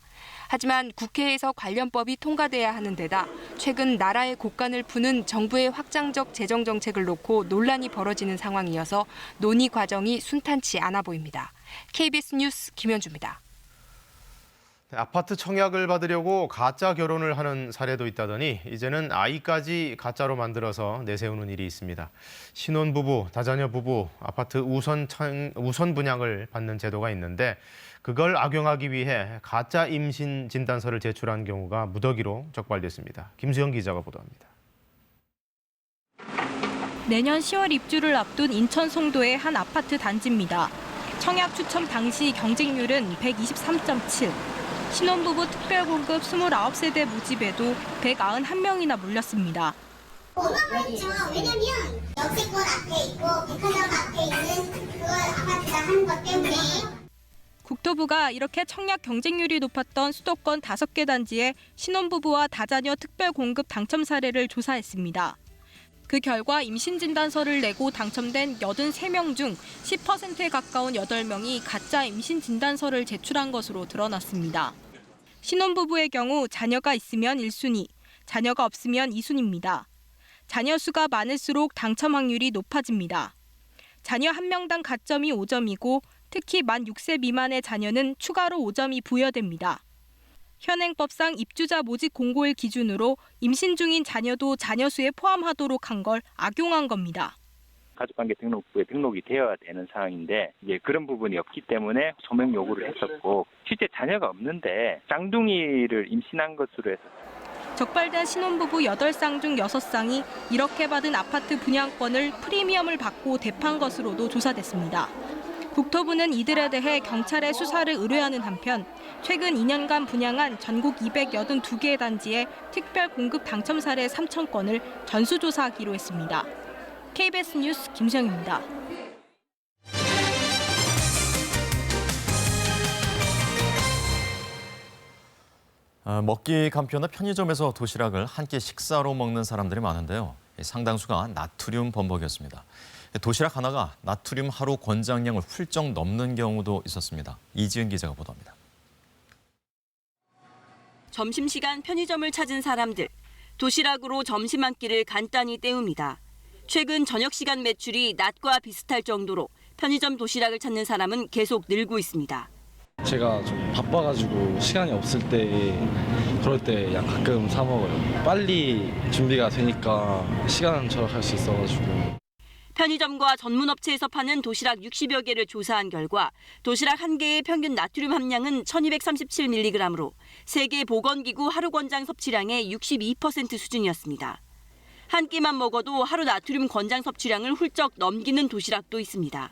하지만 국회에서 관련법이 통과돼야 하는 데다 최근 나라의 곳간을 푸는 정부의 확장적 재정 정책을 놓고 논란이 벌어지는 상황이어서 논의 과정이 순탄치 않아 보입니다. KBS 뉴스 김현주입니다. 아파트 청약을 받으려고 가짜 결혼을 하는 사례도 있다더니 이제는 아이까지 가짜로 만들어서 내세우는 일이 있습니다. 신혼부부, 다자녀 부부, 아파트 우선 분양을 받는 제도가 있는데 그걸 악용하기 위해 가짜 임신 진단서를 제출한 경우가 무더기로 적발됐습니다. 김수영 기자가 보도합니다. 내년 10월 입주를 앞둔 인천 송도의 한 아파트 단지입니다. 청약 추첨 당시 경쟁률은 123.7. 신혼부부 특별공급 29세대 모집에도 191명이나 몰렸습니다. 어렵죠. 왜냐면 역세권 앞에 있고 백화점 앞에 있는 그 아파트가 하는 것 때문에. 국토부가 이렇게 청약 경쟁률이 높았던 수도권 5개 단지의 신혼부부와 다자녀 특별공급 당첨 사례를 조사했습니다. 그 결과 임신진단서를 내고 당첨된 83명 중 10%에 가까운 8명이 가짜 임신진단서를 제출한 것으로 드러났습니다. 신혼부부의 경우 자녀가 있으면 1순위, 자녀가 없으면 2순위입니다. 자녀 수가 많을수록 당첨 확률이 높아집니다. 자녀 1명당 가점이 5점이고 특히 만 6세 미만의 자녀는 추가로 5점이 부여됩니다. 현행법상 입주자 모집 공고일 기준으로 임신 중인 자녀도 자녀 수에 포함하도록 한 걸 악용한 겁니다. 가족관계 등록부에 등록이 되어야 되는 상황인데 이제 그런 부분이 없기 때문에 소명 요구를 했었고 실제 자녀가 없는데 쌍둥이를 임신한 것으로 해서 적발된 신혼부부 8쌍 중 6쌍이 이렇게 받은 아파트 분양권을 프리미엄을 받고 대판 것으로도 조사됐습니다. 국토부는 이들에 대해 경찰에 수사를 의뢰하는 한편 최근 2년간 분양한 전국 282개 단지의 특별 공급 당첨 사례 3,000건을 전수조사하기로 했습니다. KBS 뉴스 김수영입니다. 먹기 간편한 편의점에서 도시락을 한 끼 식사로 먹는 사람들이 많은데요. 상당수가 나트륨 범벅이었습니다. 도시락 하나가 나트륨 하루 권장량을 훌쩍 넘는 경우도 있었습니다. 이지은 기자가 보도합니다. 점심시간 편의점을 찾은 사람들. 도시락으로 점심 한 끼를 간단히 때웁니다. 최근 저녁 시간 매출이 낮과 비슷할 정도로 편의점 도시락을 찾는 사람은 계속 늘고 있습니다. 제가 좀 바빠가지고 시간이 없을 때 그럴 때 가끔 사 먹어요. 빨리 준비가 되니까 시간 절약할 수 있어가지고. 편의점과 전문업체에서 파는 도시락 60여 개를 조사한 결과 도시락 한 개의 평균 나트륨 함량은 1237mg으로 세계보건기구 하루 권장 섭취량의 62% 수준이었습니다. 한 끼만 먹어도 하루 나트륨 권장 섭취량을 훌쩍 넘기는 도시락도 있습니다.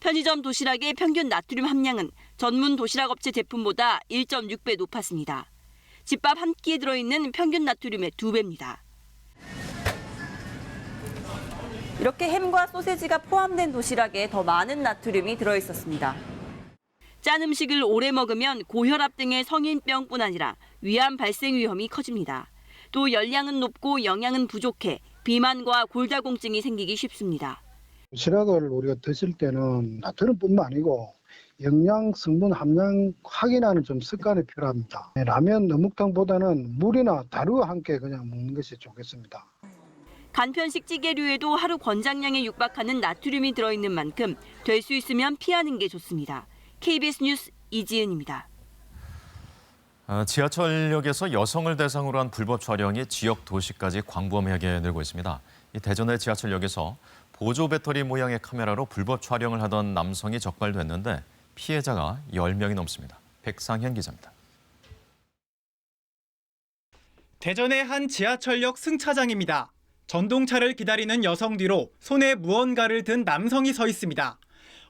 편의점 도시락의 평균 나트륨 함량은 전문 도시락업체 제품보다 1.6배 높았습니다. 집밥 한 끼에 들어있는 평균 나트륨의 2배입니다. 이렇게 햄과 소세지가 포함된 도시락에 더 많은 나트륨이 들어있었습니다. 짠 음식을 오래 먹으면 고혈압 등의 성인병뿐 아니라 위암 발생 위험이 커집니다. 또 열량은 높고 영양은 부족해 비만과 골다공증이 생기기 쉽습니다. 도시락을 우리가 드실 때는 나트륨뿐만 아니고 영양 성분 함량 확인하는 좀 습관이 필요합니다. 라면, 어묵탕보다는 물이나 다루와 함께 그냥 먹는 것이 좋겠습니다. 간편식 찌개류에도 하루 권장량에 육박하는 나트륨이 들어있는 만큼 될 수 있으면 피하는 게 좋습니다. KBS 뉴스 이지은입니다. 지하철역에서 여성을 대상으로 한 불법 촬영이 지역 도시까지 광범위하게 늘고 있습니다. 이 대전의 지하철역에서 보조 배터리 모양의 카메라로 불법 촬영을 하던 남성이 적발됐는데 피해자가 10명이 넘습니다. 백상현 기자입니다. 대전의 한 지하철역 승차장입니다. 전동차를 기다리는 여성 뒤로 손에 무언가를 든 남성이 서 있습니다.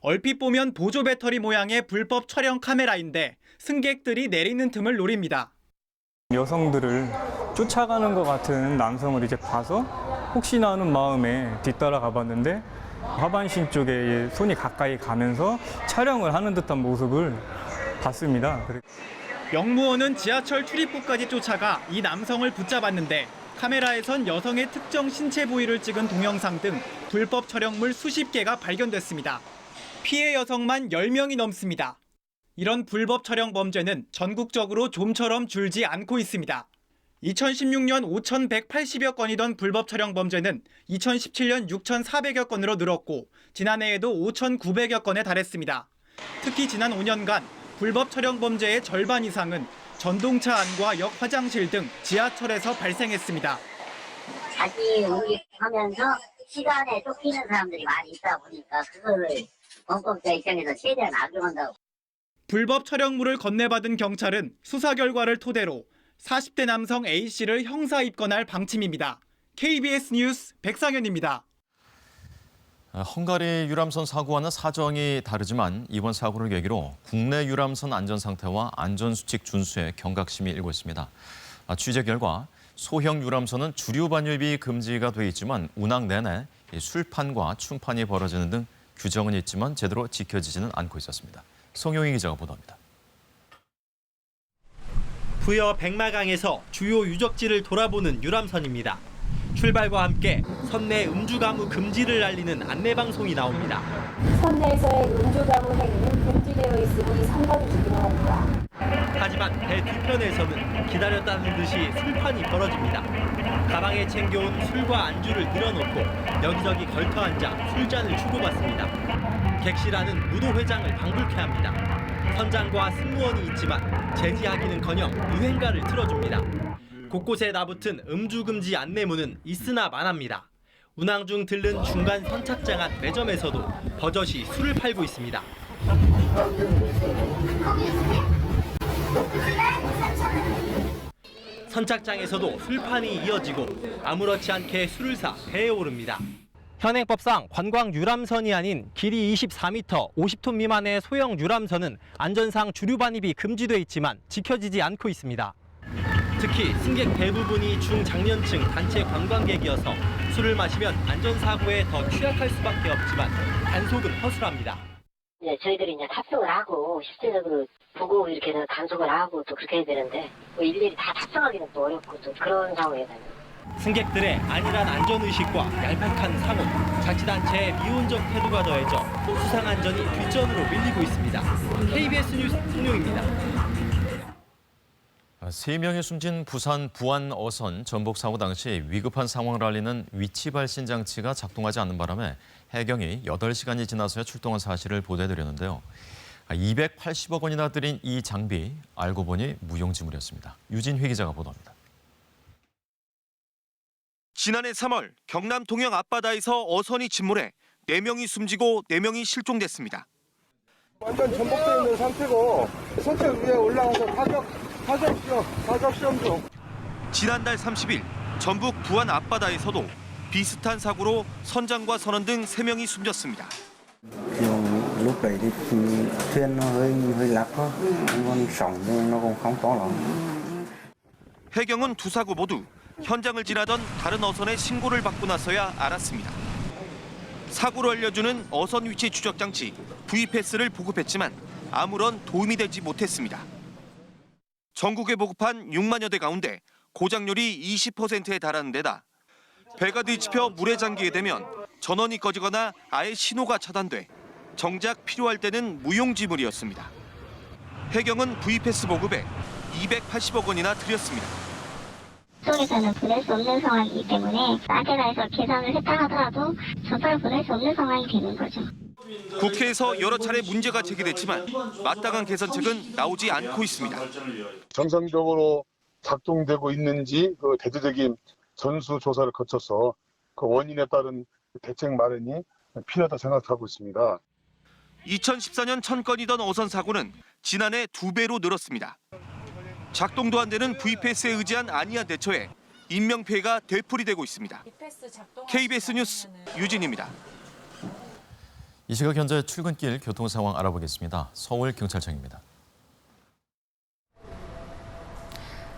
얼핏 보면 보조 배터리 모양의 불법 촬영 카메라인데 승객들이 내리는 틈을 노립니다. 여성들을 쫓아가는 것 같은 남성을 이제 봐서 혹시나 하는 마음에 뒤따라 가봤는데 하반신 쪽에 손이 가까이 가면서 촬영을 하는 듯한 모습을 봤습니다. 영무원은 지하철 출입구까지 쫓아가 이 남성을 붙잡았는데 카메라에선 여성의 특정 신체 부위를 찍은 동영상 등 불법 촬영물 수십 개가 발견됐습니다. 피해 여성만 10명이 넘습니다. 이런 불법 촬영 범죄는 전국적으로 좀처럼 줄지 않고 있습니다. 2016년 5,180여 건이던 불법 촬영 범죄는 2017년 6,400여 건으로 늘었고 지난해에도 5,900여 건에 달했습니다. 특히 지난 5년간 불법 촬영 범죄의 절반 이상은 전동차 안과 역 화장실 등 지하철에서 발생했습니다. 자기 운행하면서 시간에 쫓기는 사람들이 많이 있다 보니까 그거를 범법자 입장에서 최대한 악용한다고. 불법 촬영물을 건네받은 경찰은 수사 결과를 토대로 40대 남성 A씨를 형사 입건할 방침입니다. KBS 뉴스 백상현입니다. 헝가리 유람선 사고와는 사정이 다르지만 이번 사고를 계기로 국내 유람선 안전 상태와 안전수칙 준수에 경각심이 일고 있습니다. 취재 결과 소형 유람선은 주류 반입이 금지가 돼 있지만 운항 내내 술판과 충판이 벌어지는 등 규정은 있지만 제대로 지켜지지는 않고 있었습니다. 송용희 기자가 보도합니다. 부여 백마강에서 주요 유적지를 돌아보는 유람선입니다. 출발과 함께 선내 음주 가무 금지를 알리는 안내 방송이 나옵니다. 선내에서의 음주 가무 행위는 금지되어 있으니 삼가주시기 바랍니다. 하지만 배 뒤편에서는 기다렸다는 듯이 술판이 벌어집니다. 가방에 챙겨온 술과 안주를 늘어놓고 여기저기 걸터 앉아 술잔을 주고받습니다. 객실안은 무도회장을 방불케 합니다. 선장과 승무원이 있지만 제지하기는커녕 유행가를 틀어줍니다. 곳곳에 나붙은 음주금지 안내문은 있으나 마나입니다. 운항 중 들른 중간 선착장 앞 매점에서도 버젓이 술을 팔고 있습니다. 선착장에서도 술판이 이어지고 아무렇지 않게 술을 사 배에 오릅니다. 현행법상 관광 유람선이 아닌 길이 24m, 50톤 미만의 소형 유람선은 안전상 주류 반입이 금지돼 있지만 지켜지지 않고 있습니다. 특히 승객 대부분이 중장년층 단체 관광객이어서 술을 마시면 안전사고에 더 취약할 수밖에 없지만 단속은 허술합니다. 저희들이 이제 탑승을 하고 실제적으로 보고 이렇게 해서 단속을 하고 또 그렇게 해야 되는데 뭐 일일이 다 탑승하기는 또 어렵고 또 그런 상황이잖아요. 승객들의 안일한 안전의식과 얄팍한 상호, 자치단체의 미온적 태도가 더해져 수상안전이 뒷전으로 밀리고 있습니다. KBS 뉴스 송룡입니다. 3명이 숨진 부산 부안 어선 전복 사고 당시 위급한 상황을 알리는 위치 발신 장치가 작동하지 않는 바람에 해경이 8시간이 지나서야 출동한 사실을 보도해드렸는데요. 280억 원이나 들인 이 장비, 알고 보니 무용지물이었습니다. 유진휘 기자가 보도합니다. 지난해 3월 경남 통영 앞바다에서 어선이 침몰해 4명이 숨지고 4명이 실종됐습니다. 완전 전복되어 있는 상태고 선체 위에 올라가서 타격 시험 중. 지난달 30일 전북 부안 앞바다에서도 비슷한 사고로 선장과 선원 등 3명이 숨졌습니다. lúc đấy thì thuyền nó hơi lắc thôi, còn sóng nó cũng không to lắm. 해경은 두 사고 모두 현장을 지나던 다른 어선의 신고를 받고 나서야 알았습니다. 사고를 알려주는 어선 위치 추적 장치 VPS를 보급했지만 아무런 도움이 되지 못했습니다. 전국에 보급한 6만여 대 가운데 고장률이 20%에 달하는 데다 배가 뒤집혀 물에 잠기게 되면 전원이 꺼지거나 아예 신호가 차단돼 정작 필요할 때는 무용지물이었습니다. 해경은 VPS 보급에 280억 원이나 들였습니다. 속에서는 보낼 수 없는 상황이기 때문에 안테나에서 계산을 했다 하더라도 전파를 보낼 수 없는 상황이 되는 거죠. 국회에서 여러 차례 문제가 제기됐지만 마땅한 개선책은 나오지 않고 있습니다. 정상적으로 작동되고 있는지 그 대대적인 전수 조사를 거쳐서 그 원인에 따른 대책 마련이 필요하다 생각하고 있습니다. 2014년 1000건이던 어선 사고는 지난해 2배로 늘었습니다. 작동도 안 되는 VPS에 의지한 안이한 대처에 인명피해가 되풀이되고 있습니다. KBS 뉴스 유진입니다. 이 시각 현재 출근길 교통 상황 알아보겠습니다. 서울경찰청입니다.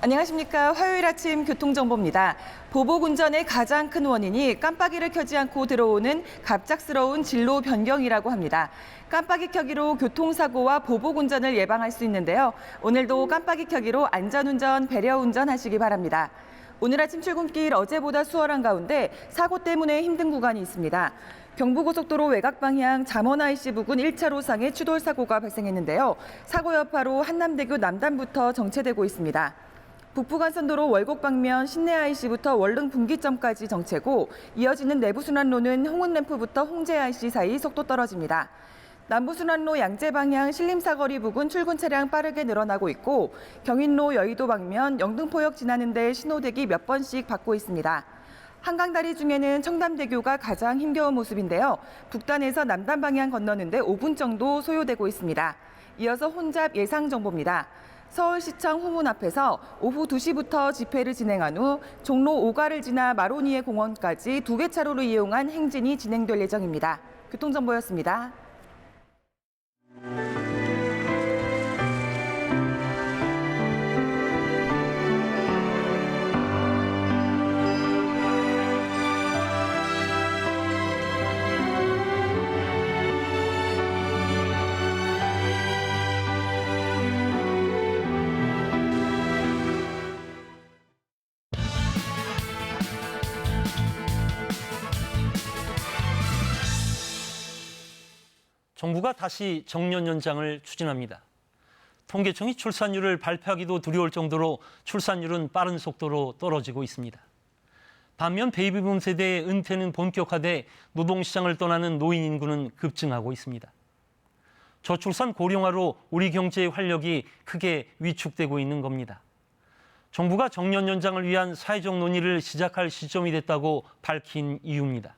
안녕하십니까. 화요일 아침 교통정보입니다. 보복 운전의 가장 큰 원인이 깜빡이를 켜지 않고 들어오는 갑작스러운 진로 변경이라고 합니다. 깜빡이 켜기로 교통사고와 보복 운전을 예방할 수 있는데요. 오늘도 깜빡이 켜기로 안전운전, 배려운전 하시기 바랍니다. 오늘 아침 출근길 어제보다 수월한 가운데 사고 때문에 힘든 구간이 있습니다. 경부고속도로 외곽방향 잠원 IC 부근 1차로상에 추돌사고가 발생했는데요. 사고 여파로 한남대교 남단부터 정체되고 있습니다. 북부간선도로 월곡 방면 신내 IC부터 월릉 분기점까지 정체고 이어지는 내부순환로는 홍은램프부터 홍제 IC 사이 속도 떨어집니다. 남부순환로 양재 방향 신림사거리 부근 출근 차량 빠르게 늘어나고 있고 경인로 여의도 방면 영등포역 지나는 데 신호대기 몇 번씩 받고 있습니다. 한강다리 중에는 청담대교가 가장 힘겨운 모습인데요. 북단에서 남단 방향 건너는데 5분 정도 소요되고 있습니다. 이어서 혼잡 예상 정보입니다. 서울시청 후문 앞에서 오후 2시부터 집회를 진행한 후 종로 5가를 지나 마로니에 공원까지 2개 차로를 이용한 행진이 진행될 예정입니다. 교통정보였습니다. 정부가 다시 정년 연장을 추진합니다. 통계청이 출산율을 발표하기도 두려울 정도로 출산율은 빠른 속도로 떨어지고 있습니다. 반면 베이비붐 세대의 은퇴는 본격화돼 노동시장을 떠나는 노인 인구는 급증하고 있습니다. 저출산 고령화로 우리 경제의 활력이 크게 위축되고 있는 겁니다. 정부가 정년 연장을 위한 사회적 논의를 시작할 시점이 됐다고 밝힌 이유입니다.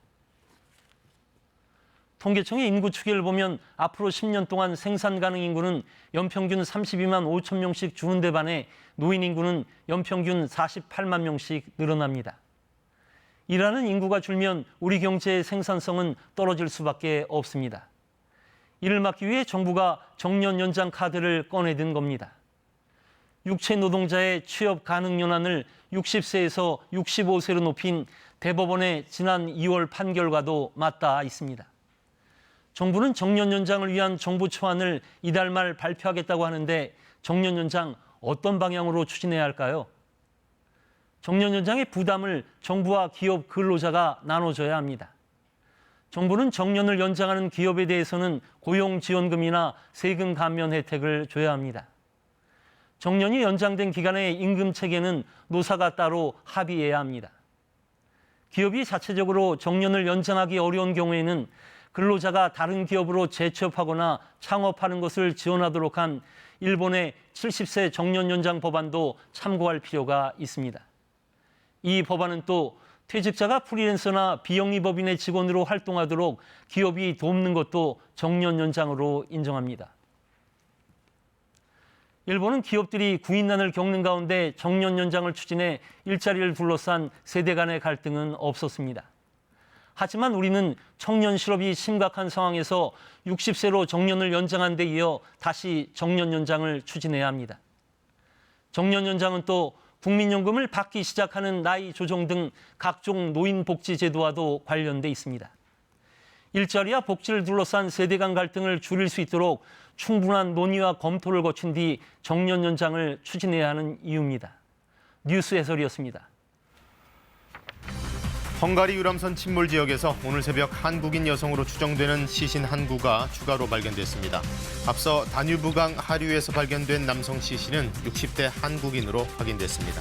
통계청의 인구 추계를 보면 앞으로 10년 동안 생산 가능 인구는 연평균 32만 5천 명씩 주는 데 반해 노인 인구는 연평균 48만 명씩 늘어납니다. 일하는 인구가 줄면 우리 경제의 생산성은 떨어질 수밖에 없습니다. 이를 막기 위해 정부가 정년 연장 카드를 꺼내든 겁니다. 육체 노동자의 취업 가능 연한을 60세에서 65세로 높인 대법원의 지난 2월 판결과도 맞닿아 있습니다. 정부는 정년 연장을 위한 정부 초안을 이달 말 발표하겠다고 하는데 정년 연장 어떤 방향으로 추진해야 할까요? 정년 연장의 부담을 정부와 기업 근로자가 나눠줘야 합니다. 정부는 정년을 연장하는 기업에 대해서는 고용지원금이나 세금 감면 혜택을 줘야 합니다. 정년이 연장된 기간의 임금 체계는 노사가 따로 합의해야 합니다. 기업이 자체적으로 정년을 연장하기 어려운 경우에는 근로자가 다른 기업으로 재취업하거나 창업하는 것을 지원하도록 한 일본의 70세 정년 연장 법안도 참고할 필요가 있습니다. 이 법안은 또 퇴직자가 프리랜서나 비영리법인의 직원으로 활동하도록 기업이 돕는 것도 정년 연장으로 인정합니다. 일본은 기업들이 구인난을 겪는 가운데 정년 연장을 추진해 일자리를 둘러싼 세대 간의 갈등은 없었습니다. 하지만 우리는 청년 실업이 심각한 상황에서 60세로 정년을 연장한 데 이어 다시 정년 연장을 추진해야 합니다. 정년 연장은 또 국민연금을 받기 시작하는 나이 조정 등 각종 노인복지 제도와도 관련돼 있습니다. 일자리와 복지를 둘러싼 세대 간 갈등을 줄일 수 있도록 충분한 논의와 검토를 거친 뒤 정년 연장을 추진해야 하는 이유입니다. 뉴스 해설이었습니다. 헝가리 유람선 침몰 지역에서 오늘 새벽 한국인 여성으로 추정되는 시신 한 구가 추가로 발견됐습니다. 앞서 다뉴브강 하류에서 발견된 남성 시신은 60대 한국인으로 확인됐습니다.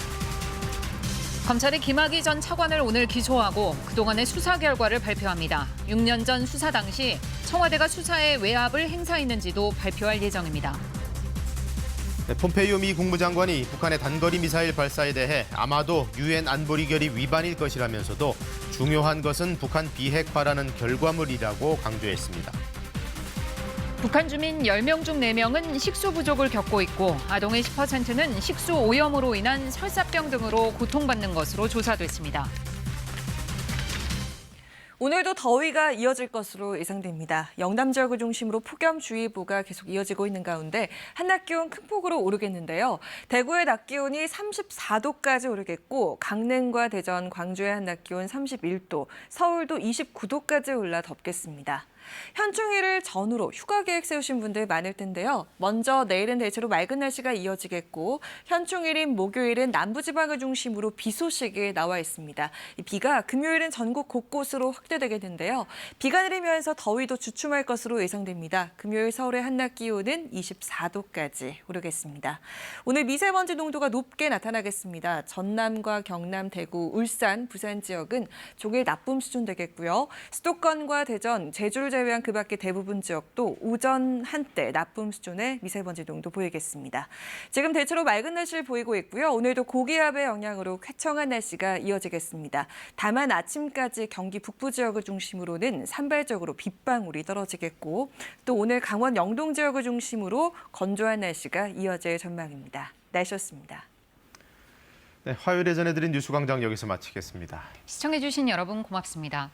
검찰이 김학의 전 차관을 오늘 기소하고 그동안의 수사 결과를 발표합니다. 6년 전 수사 당시 청와대가 수사에 외압을 행사했는지도 발표할 예정입니다. 폼페이오 미 국무장관이 북한의 단거리 미사일 발사에 대해 아마도 유엔 안보리 결의 위반일 것이라면서도 중요한 것은 북한 비핵화라는 결과물이라고 강조했습니다. 북한 주민 10명 중 4명은 식수 부족을 겪고 있고 아동의 10%는 식수 오염으로 인한 설사병 등으로 고통받는 것으로 조사됐습니다. 오늘도 더위가 이어질 것으로 예상됩니다. 영남 지역을 중심으로 폭염주의보가 계속 이어지고 있는 가운데 한낮 기온 큰 폭으로 오르겠는데요. 대구의 낮 기온이 34도까지 오르겠고 강릉과 대전, 광주의 한낮 기온 31도, 서울도 29도까지 올라 덥겠습니다. 현충일을 전후로 휴가 계획 세우신 분들 많을 텐데요. 먼저 내일은 대체로 맑은 날씨가 이어지겠고 현충일인 목요일은 남부지방을 중심으로 비 소식이 나와 있습니다. 이 비가 금요일은 전국 곳곳으로 확대되겠는데요. 비가 내리면서 더위도 주춤할 것으로 예상됩니다. 금요일 서울의 한낮 기온은 24도까지 오르겠습니다. 오늘 미세먼지 농도가 높게 나타나겠습니다. 전남과 경남, 대구, 울산, 부산 지역은 종일 나쁨 수준 되겠고요. 수도권과 대전, 제주를 제외한 그 밖의 대부분 지역도 오전 한때 나쁨 수준의 미세먼지 농도 보이겠습니다. 지금 대체로 맑은 날씨를 보이고 있고요. 오늘도 고기압의 영향으로 쾌청한 날씨가 이어지겠습니다. 다만 아침까지 경기 북부 지역을 중심으로는 산발적으로 빗방울이 떨어지겠고 또 오늘 강원 영동 지역을 중심으로 건조한 날씨가 이어질 전망입니다. 날씨였습니다. 네, 화요일에 전해드린 뉴스광장 여기서 마치겠습니다. 시청해주신 여러분 고맙습니다.